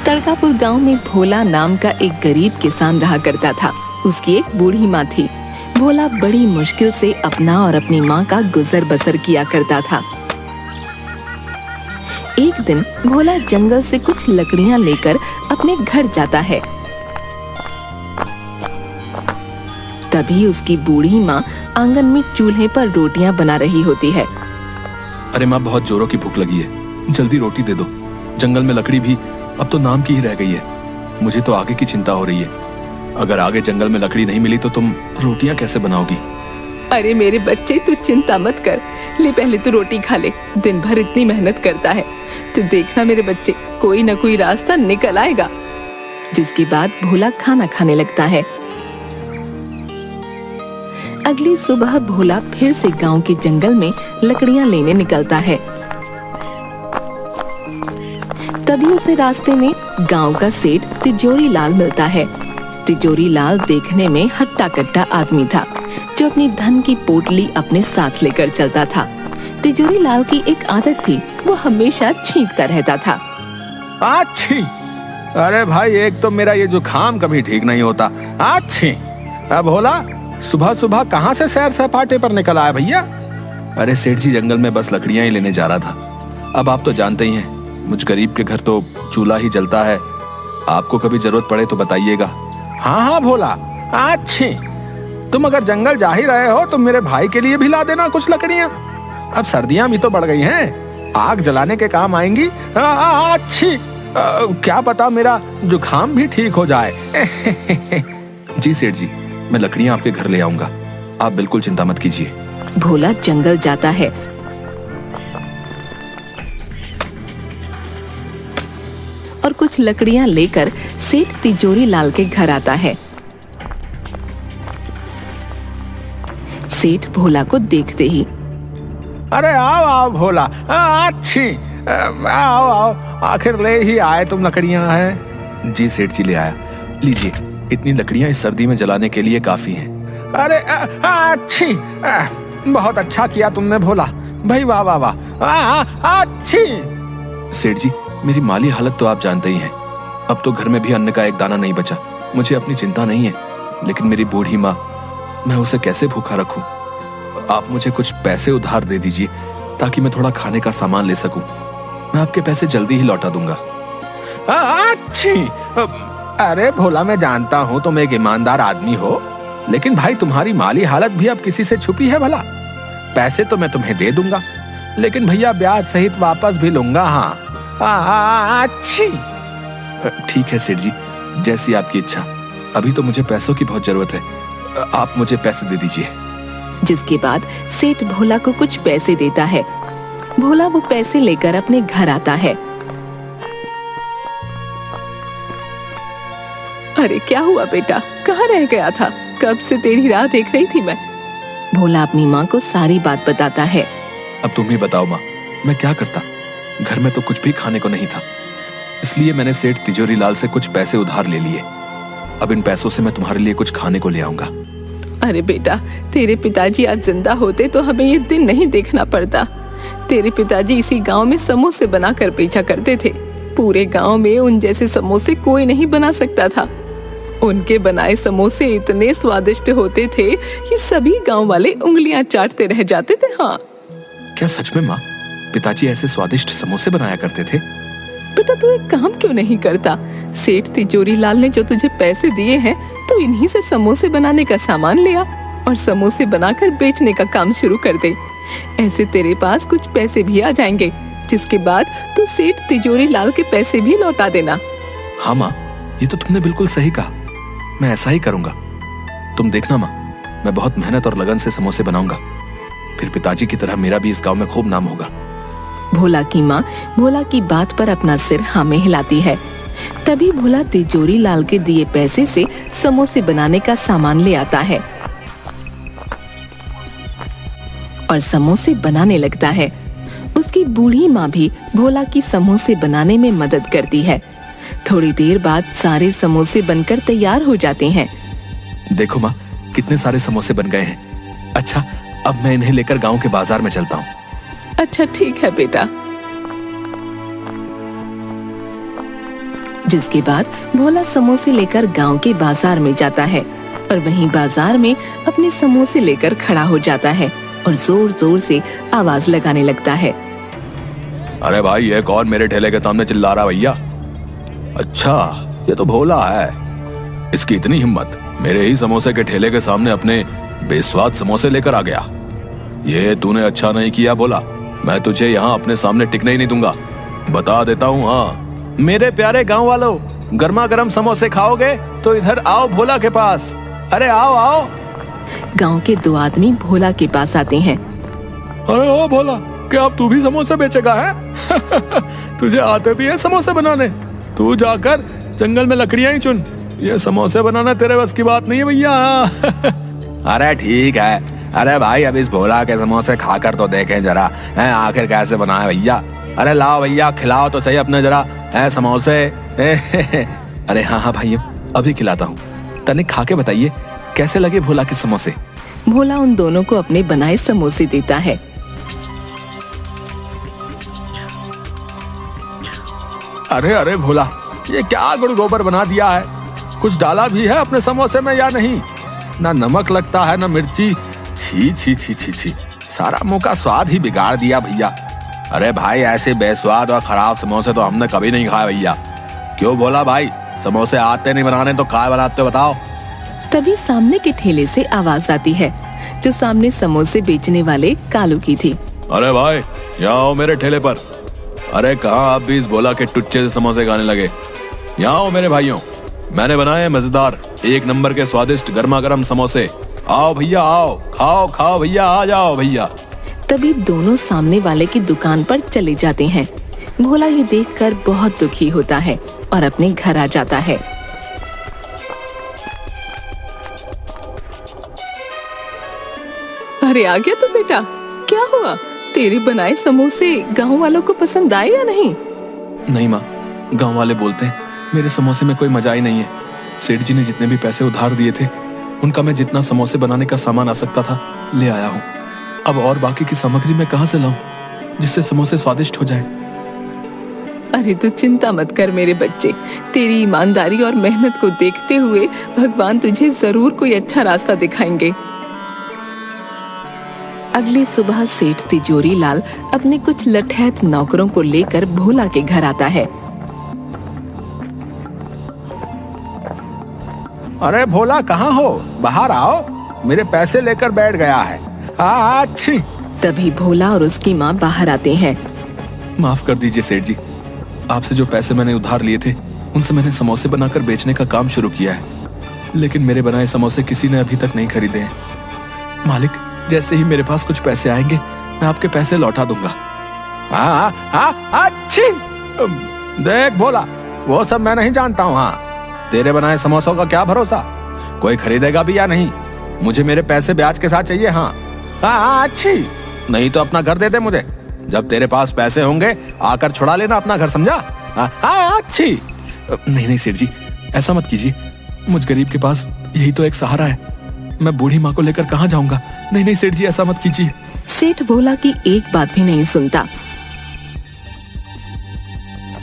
तड़कापुर गांव में भोला नाम का एक गरीब किसान रहा करता था। उसकी एक बूढ़ी माँ थी। भोला बड़ी मुश्किल से अपना और अपनी माँ का गुजर बसर किया करता था। एक दिन भोला जंगल से कुछ लकड़ियां लेकर अपने घर जाता है। तभी उसकी बूढ़ी माँ आंगन में चूल्हे पर रोटियां बना रही होती है। अरे माँ, बहुत जोरों की भूख लगी है, जल्दी रोटी दे दो। जंगल में लकड़ी भी अब तो नाम की ही रह गई है। मुझे तो आगे की चिंता हो रही है। अगर आगे जंगल में लकड़ी नहीं मिली तो तुम रोटियां कैसे बनाओगी? अरे मेरे बच्चे, तू चिंता मत कर। ले पहले तू रोटी खा ले। दिन भर इतनी मेहनत करता है, तो देखना मेरे बच्चे, कोई न कोई रास्ता निकल आएगा। जिसके बाद भोला खाना खाने लगता है। अगली सुबह भोला फिर से गांव के जंगल में लकड़ियां लेने निकलता है। तभी उसे रास्ते में गांव का सेठ तिजोरी लाल मिलता है। तिजोरी लाल देखने में हट्टा कट्टा आदमी था, जो अपनी धन की पोटली अपने साथ लेकर चलता था। तिजोरी लाल की एक आदत थी, वो हमेशा छींकता रहता था। अच्छी, अरे भाई, एक तो मेरा ये जुकाम कभी ठीक नहीं होता। अच्छी, अब भोला सुबह सुबह कहाँ से सैर सपाटे पर निकल आया भैया? अरे सेठ जी, जंगल में बस लकड़ियां ही लेने जा रहा था। अब आप तो जानते ही हैं, मुझ गरीब के घर तो चूल्हा ही जलता है। आपको कभी जरूरत पड़े तो बताइएगा। हाँ हाँ भोला, अच्छी, तुम अगर जंगल जा ही रहे हो तो मेरे भाई के लिए भी ला देना कुछ लकड़ियां। अब सर्दियां भी तो बढ़ गई हैं, आग जलाने के काम आएंगी। अच्छी, क्या पता मेरा जुकाम भी ठीक हो जाए। जी सेठ जी, मैं लकड़ियां आपके घर ले आऊंगा, आप बिल्कुल चिंता मत कीजिए। भोला जंगल जाता है और कुछ लकड़ियां लेकर सेठ तिजोरी लाल के घर आता है। सेठ भोला को देखते ही, अरे आओ आओ भोला, अच्छी, आओ आओ, आखिर ले ही आए तुम लकड़ियां हैं। जी सेठ जी, ले आया, लीजिए, इतनी लकड़ियां इस सर्दी में जलाने के लिए काफी हैं। अरे अच्छी, बहुत अच्छा किया तुमने भोला भाई, वाह वाह वाह, अच्छी। सेठ जी, मेरी माली हालत तो आप जानते ही हैं। अब तो घर में भी अन्न का एक दाना नहीं बचा। मुझे अपनी चिंता नहीं है, लेकिन मेरी बूढ़ी माँ, मैं उसे कैसे भूखा रखूं? आप मुझे कुछ पैसे उधार दे दीजिए, ताकि मैं थोड़ा खाने का सामान ले सकूं। मैं आपके पैसे जल्दी ही लौटा दूंगा। अच्छी, अरे भोला, मैं जानता हूं तुम एक ईमानदार आदमी हो, लेकिन भाई तुम्हारी माली हालत भी अब किसी से छुपी है भला? पैसे तो मैं तुम्हें दे दूंगा, लेकिन भैया ब्याज सहित वापस भी लूंगा। हाँ अच्छी, ठीक है सेठ जी, जैसी आपकी इच्छा। अभी तो मुझे पैसों की बहुत जरूरत है, आप मुझे पैसे दे दीजिए। जिसके बाद सेठ भोला को कुछ पैसे देता है। भोला वो पैसे लेकर अपने घर आता है। अरे क्या हुआ बेटा, कहाँ रह गया था? कब से तेरी राह देख रही थी मैं। भोला अपनी माँ को सारी बात बताता है। अब तुम ही बताओ माँ, मैं क्या करता? घर में तो कुछ भी खाने को नहीं था, इसलिए मैंने सेठ तिजोरी लाल से कुछ पैसे उधार ले लिए। अब इन पैसों से मैं तुम्हारे लिए कुछ खाने को ले आऊंगा। अरे बेटा, तेरे पिताजी आज जिंदा होते तो हमें ये दिन नहीं देखना पड़ता। तेरे पिताजी इसी गांव में समोसे बनाकर बेचा करते थे। पूरे गांव में उन जैसे समोसे कोई नहीं बना सकता था। उनके बनाए समोसे इतने स्वादिष्ट होते थे कि सभी गांव वाले उंगलियां चाटते रह जाते थे। हाँ, क्या सच में माँ, पिताजी ऐसे स्वादिष्ट समोसे बनाया करते थे? बेटा, तू एक काम क्यों नहीं करता? सेठ तिजोरी लाल ने जो तुझे पैसे दिए हैं, तो इन्हीं से समोसे बनाने का सामान ले आ और समोसे बनाकर बेचने का काम शुरू कर दे। ऐसे तेरे पास कुछ पैसे भी आ जाएंगे, जिसके बाद तू सेठ तिजोरी लाल के पैसे भी लौटा देना। हाँ माँ, ये तो तुमने बिल्कुल सही कहा, मैं ऐसा ही करूंगा। तुम देखना माँ, मैं बहुत मेहनत और लगन से समोसे बनाऊंगा, फिर पिताजी की तरह मेरा भी इस गांव में खूब नाम होगा। भोला की माँ भोला की बात पर अपना सिर हाँ में हिलाती है। तभी भोला तिजोरी लाल के दिए पैसे से समोसे बनाने का सामान ले आता है और समोसे बनाने लगता है। उसकी बूढ़ी माँ भी भोला की समोसे बनाने में मदद करती है। थोड़ी देर बाद सारे समोसे बनकर तैयार हो जाते हैं। देखो माँ, कितने सारे समोसे बन गए हैं। अच्छा, अब मैं इन्हें लेकर गांव के बाजार में चलता हूँ। अच्छा ठीक है बेटा। जिसके बाद भोला समोसे लेकर गांव के बाजार में जाता है और वहीं बाजार में अपने समोसे लेकर खड़ा हो जाता है और जोर जोर से आवाज लगाने लगता है। अरे भाई, ये कौन मेरे ठेले के सामने चिल्ला रहा भैया? अच्छा, ये तो भोला है। इसकी इतनी हिम्मत, मेरे ही समोसे के ठेले के सामने अपने बेस्वाद समोसे लेकर आ गया। ये तूने अच्छा नहीं किया भोला, मैं तुझे यहाँ अपने सामने टिकने ही नहीं दूंगा। बता देता हूँ। हाँ, मेरे प्यारे गांव वालों, गर्मा गर्म समोसे खाओगे तो इधर आओ भोला के पास। अरे आओ आओ। गांव के दो आदमी भोला के पास आते हैं। अरे ओ भोला, क्या अब तू भी समोसे बेचेगा है? तुझे आते भी है समोसे बनाने? तू जाकर जंगल में लकड़ियां ही चुन, ये समोसे बनाना तेरे बस की बात नहीं है भैया। अरे ठीक है। अरे भाई, अब इस भोला के समोसे खाकर तो देखें जरा, हैं आखिर कैसे बनाए भैया। अरे लाओ भैया, खिलाओ तो सही अपने जरा हैं समोसे। अरे हाँ हाँ भाइयों, अभी खिलाता हूँ। तनिक खा के बताइए कैसे लगे भोला के समोसे। भोला उन दोनों को अपने बनाए समोसे देता है। अरे अरे भोला, ये क्या गुड़ गोबर बना दिया है? कुछ डाला भी है अपने समोसे में या नहीं? ना नमक लगता है ना मिर्ची। छी छी छी छी छी, सारा मुंह का स्वाद ही बिगाड़ दिया भैया। अरे भाई, ऐसे बेस्वाद और खराब समोसे तो हमने कभी नहीं खाए भैया। क्यों भोला भाई, समोसे आते नहीं बनाने तो काय बनाते हो बताओ? तभी सामने के ठेले से आवाज आती है, जो सामने समोसे बेचने वाले कालू की थी। अरे भाई, यहाँ आओ मेरे ठेले पर। अरे कहाँ आप भी इस भोला के टुच्चे से समोसे खाने लगे? यहाँ आओ मेरे भाइयों, मैंने बनाए हैं मजेदार, एक नंबर के स्वादिष्ट गर्मा गर्म समोसे। आओ भैया आओ, खाओ खाओ भैया, आ जाओ भैया। तभी दोनों सामने वाले की दुकान पर चले जाते हैं। भोला ये देखकर बहुत दुखी होता है और अपने घर आ जाता है। अरे आ गया तो बेटा, क्या हुआ? तेरे बनाए समोसे गांव वालों को पसंद आए या नहीं? नहीं माँ, गांव वाले बोलते हैं मेरे समोसे में कोई मजा ही नहीं है। सेठ जी ने जितने भी पैसे उधार दिए थे, उनका मैं जितना समोसे बनाने का सामान आ सकता था ले आया हूँ। अब और बाकी की सामग्री मैं कहाँ से लाऊं जिससे समोसे स्वादिष्ट हो जाएं? अरे तू चिंता मत कर मेरे बच्चे, तेरी ईमानदारी और मेहनत को देखते हुए भगवान तुझे जरूर कोई अच्छा रास्ता दिखाएंगे। अगली सुबह सेठ तिजोरी लाल अपने कुछ लठैत नौकरों को लेकर भोला के घर आता है। अरे भोला, कहाँ हो? बाहर आओ, मेरे पैसे लेकर बैठ गया है। अच्छी। तभी भोला और उसकी माँ बाहर आते हैं। माफ कर दीजिए सेठ जी, आपसे जो पैसे मैंने उधार लिए थे उनसे मैंने समोसे बनाकर बेचने का काम शुरू किया है, लेकिन मेरे बनाए समोसे किसी ने अभी तक नहीं खरीदे हैं। मालिक, जैसे ही मेरे पास कुछ पैसे आएंगे मैं आपके पैसे लौटा दूंगा। अच्छी। देख भोला, वो सब मैं नहीं जानता हूँ। हाँ, तेरे बनाए समोसों का क्या भरोसा, कोई खरीदेगा भी या नहीं? मुझे मेरे पैसे ब्याज के साथ चाहिए। हाँ अच्छी, नहीं तो अपना घर दे दे मुझे। जब तेरे पास पैसे होंगे आकर छुड़ा लेना अपना घर, समझा? हाँ अच्छी। नहीं नहीं सेठ जी, ऐसा मत कीजिए, मुझ गरीब के पास यही तो एक सहारा है। मैं बूढ़ी माँ को लेकर कहाँ जाऊंगा? नहीं नहीं सेठ जी, ऐसा मत कीजिए। सेठ भोला की एक बात भी नहीं सुनता।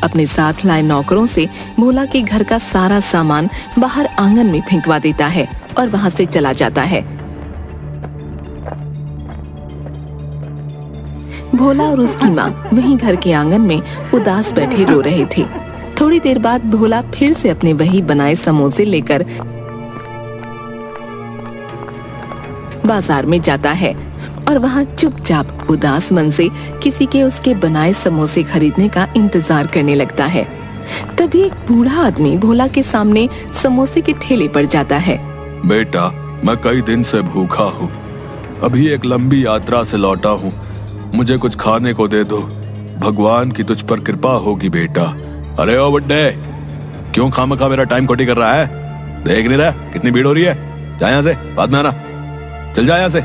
अपने साथ लाए नौकरों से भोला के घर का सारा सामान बाहर आंगन में फेंकवा देता है और वहां से चला जाता है। भोला और उसकी माँ वहीं घर के आंगन में उदास बैठे रो रहे थे। थोड़ी देर बाद भोला फिर से अपने वही बनाए समोसे लेकर बाजार में जाता है और वहाँ चुपचाप उदास मन से किसी के उसके बनाए समोसे खरीदने का इंतजार करने लगता है। तभी एक बूढ़ा आदमी भोला के सामने समोसे के ठेले पर जाता है। बेटा, मैं कई दिन से भूखा हूँ, अभी एक लंबी यात्रा से लौटा हूँ, मुझे कुछ खाने को दे दो, भगवान की तुझ पर कृपा होगी बेटा। अरे ओ बुड्ढे, क्यों खामखा मेरा टाइम खोटी कर रहा है? देख नहीं रहा कितनी भीड़ हो रही है? जा यहाँ से, बाद में आना, चल जा यहाँ से।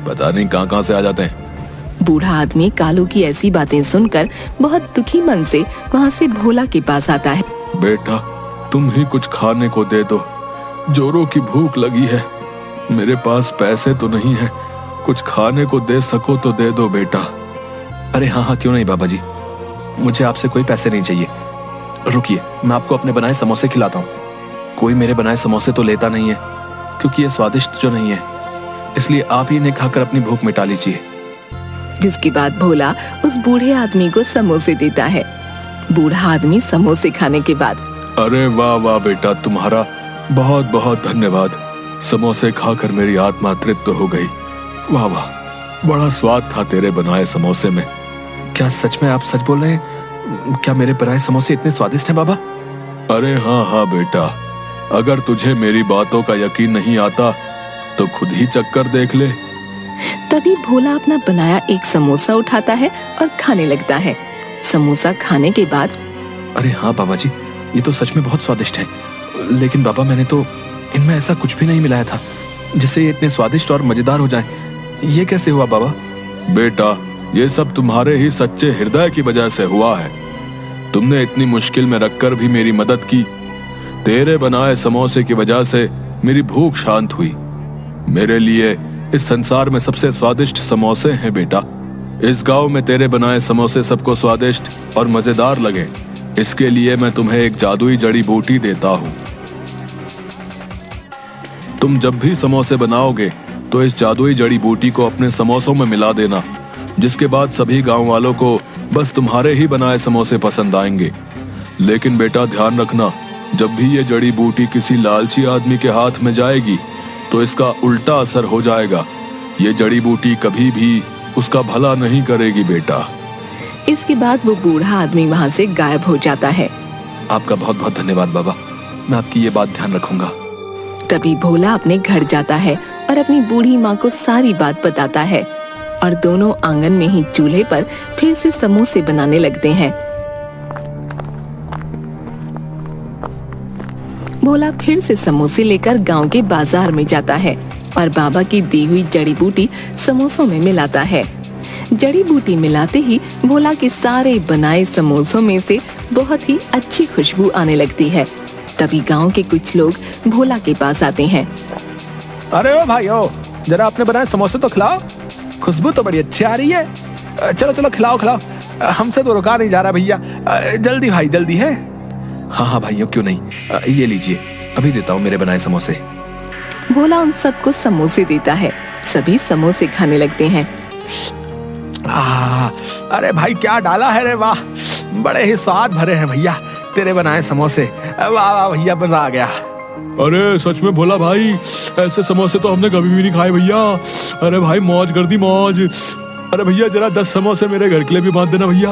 पता नहीं कहाँ से आ जाते हैं। बूढ़ा आदमी कालू की ऐसी बातें सुनकर बहुत दुखी मन से वहाँ से भोला के पास आता है। बेटा, तुम ही कुछ खाने को दे दो, जोरों की भूख लगी है, मेरे पास पैसे तो नहीं है, कुछ खाने को दे सको तो दे दो बेटा। अरे हाँ हाँ, क्यों नहीं बाबा जी, मुझे आपसे कोई पैसे नहीं चाहिए, रुकिए, मैं आपको अपने बनाए समोसे खिलाता हूँ। कोई मेरे बनाए समोसे तो लेता नहीं है, क्योंकि ये स्वादिष्ट जो नहीं है, इसलिए आप ही इन्हें खाकर अपनी भूख मिटा लीजिए। जिसके बाद भोला उस बूढ़े आदमी को समोसे देता है। बूढ़ा आदमी समोसे खाने के बाद, अरे वाह वाह बेटा, तुम्हारा बहुत बहुत धन्यवाद। समोसे खाकर मेरी आत्मा तृप्त हो गई। वाह वाह, बड़ा स्वाद था तेरे बनाए समोसे में। क्या सच में आप सच बोल रहे हैं? क्या मेरे बनाए समोसे इतने स्वादिष्ट हैं बाबा? अरे हाँ हाँ बेटा, अगर तुझे मेरी बातों का यकीन नहीं आता तो खुद ही चक्कर देख ले। तभी भोला अपना बनाया एक समोसा उठाता है और खाने लगता है। समोसा खाने के बाद, अरे हाँ बाबा जी, ये तो सच में बहुत स्वादिष्ट है। लेकिन बाबा, मैंने तो इनमें ऐसा कुछ भी नहीं मिलाया था जिससे ये इतने स्वादिष्ट और मजेदार हो जाएं। ये कैसे हुआ बाबा? बेटा, ये सब तुम्हारे ही सच्चे हृदय की वजह से हुआ है। तुमने इतनी मुश्किल में रखकर भी मेरी मदद की। तेरे बनाए समोसे की वजह से मेरी भूख शांत हुई। मेरे लिए इस संसार में सबसे स्वादिष्ट समोसे हैं बेटा। इस गांव में तेरे बनाए समोसे सबको स्वादिष्ट और मजेदार लगे, इसके लिए मैं तुम्हें एक जादुई जड़ी बूटी देता हूँ। तुम जब भी समोसे बनाओगे तो इस जादुई जड़ी बूटी को अपने समोसों में मिला देना, जिसके बाद सभी गांव वालों को बस तुम्हारे ही बनाए समोसे पसंद आएंगे। लेकिन बेटा ध्यान रखना, जब भी ये जड़ी बूटी किसी लालची आदमी के हाथ में जाएगी तो इसका उल्टा असर हो जाएगा। ये जड़ी बूटी कभी भी उसका भला नहीं करेगी बेटा। इसके बाद वो बूढ़ा आदमी वहाँ से गायब हो जाता है। आपका बहुत बहुत धन्यवाद बाबा, मैं आपकी ये बात ध्यान रखूंगा। तभी भोला अपने घर जाता है और अपनी बूढ़ी माँ को सारी बात बताता है और दोनों आंगन में ही चूल्हे पर फिर से समोसे बनाने लगते हैं। भोला फिर से समोसे लेकर गांव के बाजार में जाता है और बाबा की दी हुई जड़ी बूटी समोसों में मिलाता है। जड़ी बूटी मिलाते ही भोला के सारे बनाए समोसों में से बहुत ही अच्छी खुशबू आने लगती है। तभी गांव के कुछ लोग भोला के पास आते हैं। अरे ओ भाइयों, जरा अपने बनाए समोसे तो खिलाओ, खुशबू तो बड़ी अच्छी आ रही है। चलो चलो खिलाओ खिलाओ, हमसे तो रुका नहीं जा रहा भैया। जल्दी भाई जल्दी है। हाँ हाँ भाइयों, क्यों नहीं, ये लीजिए, अभी देता हूँ मेरे बनाए समोसे। भोला उन सबको समोसे देता है। सभी समोसे खाने लगते हैं। अरे भाई क्या डाला है रे, वाह, बड़े ही स्वाद भरे हैं भैया तेरे बनाए समोसे। वाह वाह भैया, मजा आ गया। अरे सच में भोला भाई, ऐसे समोसे तो हमने कभी भी नहीं खाए भैया। अरे भाई मौज कर दी मौज। अरे भैया जरा 10 समोसे मेरे घर के लिए भी बांध देना भैया।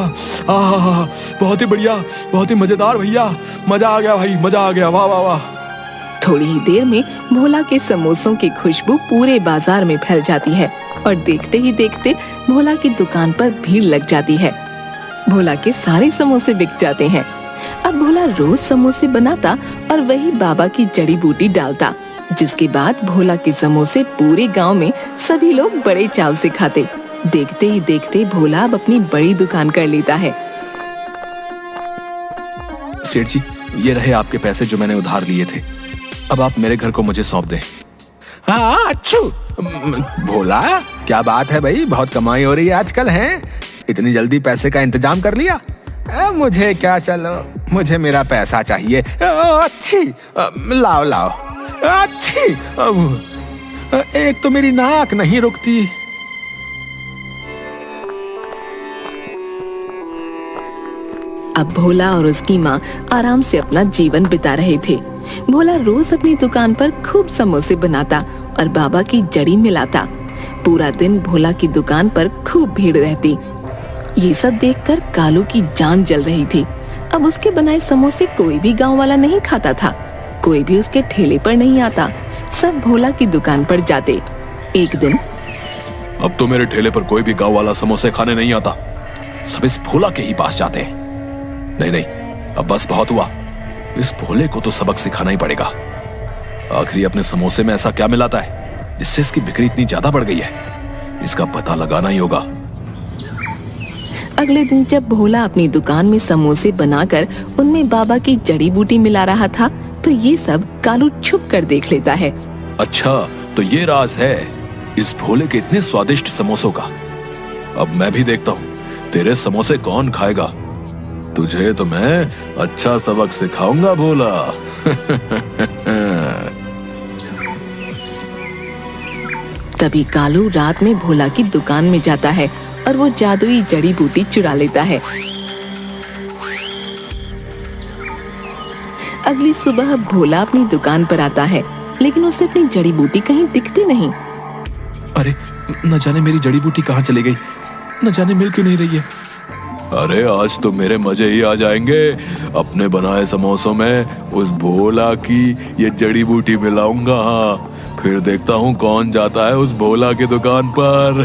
बहुत ही बढ़िया, बहुत ही मजेदार भैया, मजा आ गया भाई, मजा आ गया। वाह वाह वाह। थोड़ी ही देर में भोला के समोसों की खुशबू पूरे बाजार में फैल जाती है और देखते ही देखते भोला की दुकान पर भीड़ लग जाती है। भोला के सारे समोसे बिक जाते हैं। अब भोला रोज समोसे बनाता और वही बाबा की जड़ी बूटी डालता, जिसके बाद भोला के समोसे पूरे गांव में सभी लोग बड़े चाव से खाते। देखते ही देखते भोला अब अपनी बड़ी दुकान कर लेता है। सेठ जी, ये रहे आपके पैसे जो मैंने उधार लिए थे। अब आप मेरे घर को मुझे सौंप दें। हाँ अच्छू। भोला क्या बात है भाई, बहुत कमाई हो रही है आजकल है, इतनी जल्दी पैसे का इंतजाम कर लिया। मुझे क्या, चलो मुझे मेरा पैसा चाहिए। अच्छी, लाओ लाओ। अच्छी, एक तो मेरी नाक नहीं रुकती। अब भोला और उसकी माँ आराम से अपना जीवन बिता रहे थे। भोला रोज अपनी दुकान पर खूब समोसे बनाता और बाबा की जड़ी मिलाता। पूरा दिन भोला की दुकान पर खूब भीड़ रहती। ये सब देखकर कालू की जान जल रही थी। अब उसके बनाए समोसे कोई भी गांव वाला नहीं खाता था, कोई भी उसके ठेले पर नहीं आता, सब भोला की दुकान पर जाते। एक दिन, अब तो मेरे ठेले पर कोई भी गांव वाला समोसे खाने नहीं आता, सब इस भोला के ही पास जाते हैं। नहीं नहीं, अब बस बहुत हुआ, इस भोले को तो सबक सिखाना ही पड़ेगा। आखिर अपने समोसे में ऐसा क्या मिलाता है जिससे इसकी बिक्री इतनी ज्यादा बढ़ गई है, इसका पता लगाना ही होगा। अगले दिन जब भोला अपनी दुकान में समोसे बनाकर उनमें बाबा की जड़ी बूटी मिला रहा था, तो ये सब कालू छुप कर देख लेता है। अच्छा, तो ये राज है इस भोले के इतने स्वादिष्ट समोसों का। अब मैं भी देखता हूँ तेरे समोसे कौन खाएगा। तुझे तो मैं अच्छा सबक सिखाऊंगा भोला। तभी कालू रात में भोला की दुकान में जाता है और वो जादुई जड़ी बूटी चुरा लेता है। अगली सुबह भोला अपनी दुकान पर आता है, लेकिन उसे अपनी जड़ी बूटी कहीं दिखती नहीं। अरे न जाने मेरी जड़ी बूटी कहाँ चली गई, न जाने मिल क्यों नहीं रही है। अरे आज तो मेरे मजे ही आ जाएंगे। अपने बनाए समोसों में उस भोला की ये जड़ी बूटी मिलाऊंगा। हाँ, फिर देखता हूँ कौन जाता है उस भोला की दुकान पर।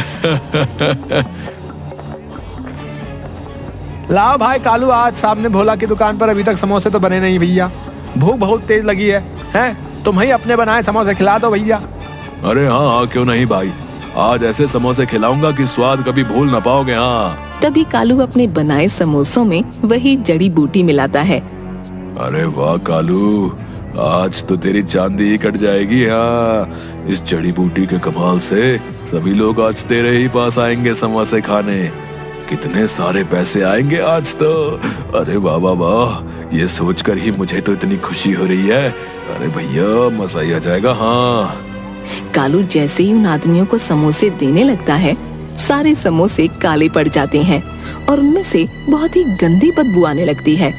लाओ भाई कालू, आज सामने भोला की दुकान पर अभी तक समोसे तो बने नहीं भैया। भूख बहुत तेज लगी है, हैं? तुम ही अपने बनाए समोसे खिला दो भैया। अरे हाँ हाँ, क्यों नहीं भाई, आज ऐसे समोसे खिलाऊंगा कि स्वाद कभी भूल ना पाओगे। हाँ। तभी कालू अपने बनाए समोसों में वही जड़ी बूटी मिलाता है। अरे वाह कालू, आज तो तेरी चांदी ही कट जाएगी। हाँ, इस जड़ी बूटी के कमाल से सभी लोग आज तेरे ही पास आएंगे समोसे खाने। कितने सारे पैसे आएंगे आज तो। अरे वाह वाह वाह, ये सोचकर ही मुझे तो इतनी खुशी हो रही है। अरे भैया मजा ही आ जाएगा। हाँ। कालू जैसे ही उन आदमियों को समोसे देने लगता है, सारे समोसे काले पड़ जाते हैं और उनमें से बहुत ही गंदी बदबू आने लगती है।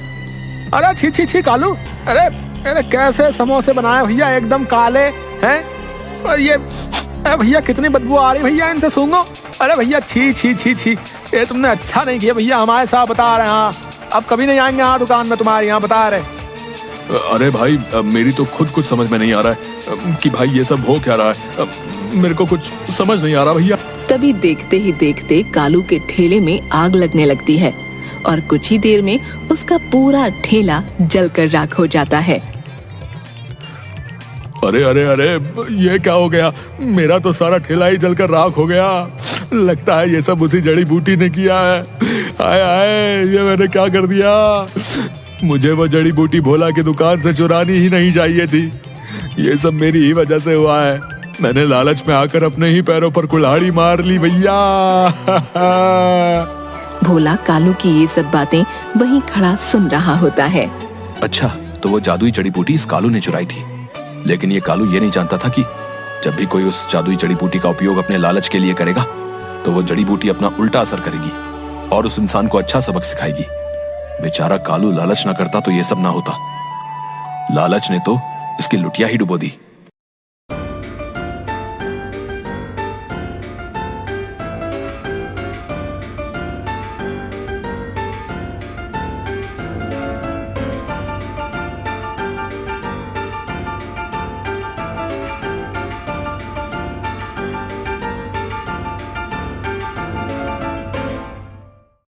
अरे छी छी छी कालू, अरे अरे कैसे समोसे बनाए भैया, एकदम काले हैं। और ये भैया कितनी बदबू आ रही भैया, इनसे सूंघो। अरे भैया छी छी छी छी, ये तुमने अच्छा नहीं किया भैया, हमारे साथ बता रहे हैं। हाँ, अब कभी नहीं आएंगे यहाँ दुकान में तुम्हारे यहाँ, बता रहे। अरे भाई मेरी तो खुद कुछ समझ में नहीं आ रहा है कि भाई ये सब हो क्या रहा है। मेरे को कुछ समझ नहीं आ रहा भैया। तभी देखते ही देखते कालू के ठेले में आग लगने लगती है और कुछ ही देर में उसका पूरा ठेला जलकर राख हो जाता है। अरे अरे अरे, ये क्या हो गया, मेरा तो सारा ठेला ही जलकर राख हो गया। लगता है ये सब उसी जड़ी बूटी ने किया है। हाय हाय, ये मैंने क्या कर दिया। मुझे वो जड़ी बूटी भोला की दुकान से चुरानी ही नहीं चाहिए थी। ये सब मेरी ही वजह से हुआ है। मैंने लालच में आकर अपने ही पैरों पर कुल्हाड़ी मार ली भैया। भोला कालू की ये सब बातें वहीं खड़ा सुन रहा होता है। अच्छा, तो वो जादुई जड़ी बूटी इस कालू ने चुराई थी, लेकिन ये कालू ये नहीं जानता था कि जब भी कोई उस जादुई जड़ी बूटी का उपयोग अपने लालच के लिए करेगा तो वो जड़ी बूटी अपना उल्टा असर करेगी और उस इंसान को अच्छा सबक सिखाएगी। बेचारा कालू लालच ना करता तो ये सब ना होता। लालच ने तो इसकी लुटिया ही डुबो दी।